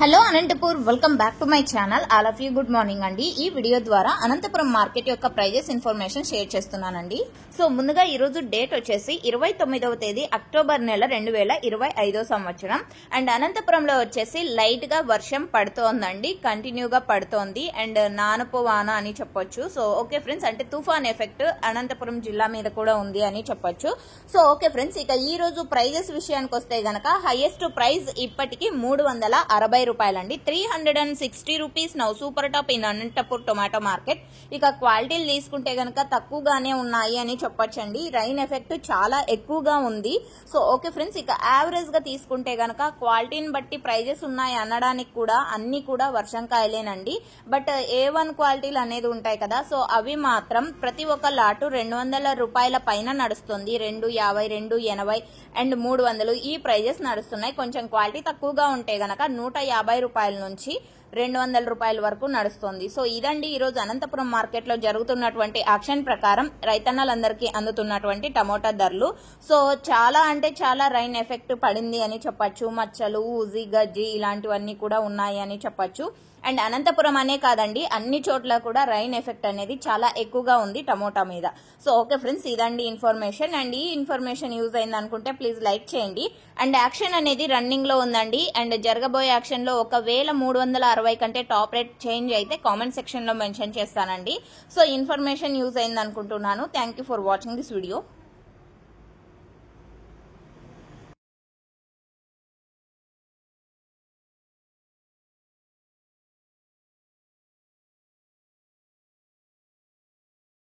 Hello Anantapur, welcome back to my channel. All of you good morning అండి. ఈ video ద్వారా Anantapuram market యొక్క prices information share చేస్తున్నానండి. So ముందుగా ఈ రోజు డేట్ వచ్చేసి 29వ తేదీ అక్టోబర్ నెల 2025 సంవత్సరం. అండ్ అనంతపురంలో వచ్చేసి లైట్ గా వర్షం పడుతోందండి, కంటిన్యూగా పడుతోంది. అండ్ నానపు వాన అని చెప్పొచ్చు. సో ఓకే ఫ్రెండ్స్, అంటే తుఫాన్ ఎఫెక్ట్ అనంతపురం జిల్లా మీద కూడా ఉంది అని చెప్పొచ్చు. సో ఓకే ఫ్రెండ్స్, ఇక ఈ రోజు ప్రైజెస్ విషయానికి వస్తే గనక హైయెస్ట్ ప్రైస్ ఇప్పటికి 360 రూపాయలండి. 360 rupees now super top in Anantapur tomato market. ఇక క్వాలిటీలు తీసుకుంటే గనక తక్కువగానే ఉన్నాయి అని చెప్పొచ్చండి. రైన్ ఎఫెక్ట్ చాలా ఎక్కువగా ఉంది. సో ఓకే ఫ్రెండ్స్, ఇక యావరేజ్ గా తీసుకుంటే గనక క్వాలిటీని బట్టి ప్రైజెస్ ఉన్నాయి అనడానికి కూడా అన్ని కూడా వర్షంకాయలేనండి. బట్ A1 క్వాలిటీలు అనేది ఉంటాయి కదా, సో అవి మాత్రం ప్రతి ఒక్క లాటు 200 రూపాయల పైన నడుస్తుంది. 250, 280 అండ్ 300 ఈ ప్రైజెస్ నడుస్తున్నాయి. కొంచెం క్వాలిటీ తక్కువగా ఉంటే గనక 150 రూపాయల నుంచి 200 రూపాయల వరకు నడుస్తుంది. సో ఇదండి ఈ రోజు అనంతపురం మార్కెట్ లో జరుగుతున్నటువంటి యాక్షన్ ప్రకారం రైతన్నలందరికీ అందుతున్నటువంటి టమోటా ధరలు. సో చాలా అంటే చాలా రైన్ ఎఫెక్ట్ పడింది అని చెప్పొచ్చు. మచ్చలు, ఊజీ, గజ్జి ఇలాంటివన్నీ కూడా ఉన్నాయి అని చెప్పొచ్చు. అండ్ అనంతపురం అనే కాదండి, అన్ని చోట్ల కూడా రైన్ ఎఫెక్ట్ అనేది చాలా ఎక్కువగా ఉంది టమోటా మీద. సో ఓకే ఫ్రెండ్స్, ఇదండి ఇన్ఫర్మేషన్. అండ్ ఈ ఇన్ఫర్మేషన్ యూజ్ అయింది అనుకుంటే ప్లీజ్ లైక్ చేయండి. అండ్ యాక్షన్ అనేది రన్నింగ్ లో ఉందండి. అండ్ జరగబోయే యాక్షన్ లో ఒకవేళ 360 కంటే టాప్ రేట్ చేంజ్ అయితే కామెంట్ సెక్షన్ లో మెన్షన్ చేస్తానండి. సో ఇన్ఫర్మేషన్ యూజ్ అయింది అనుకుంటున్నాను. Thank you for watching this video.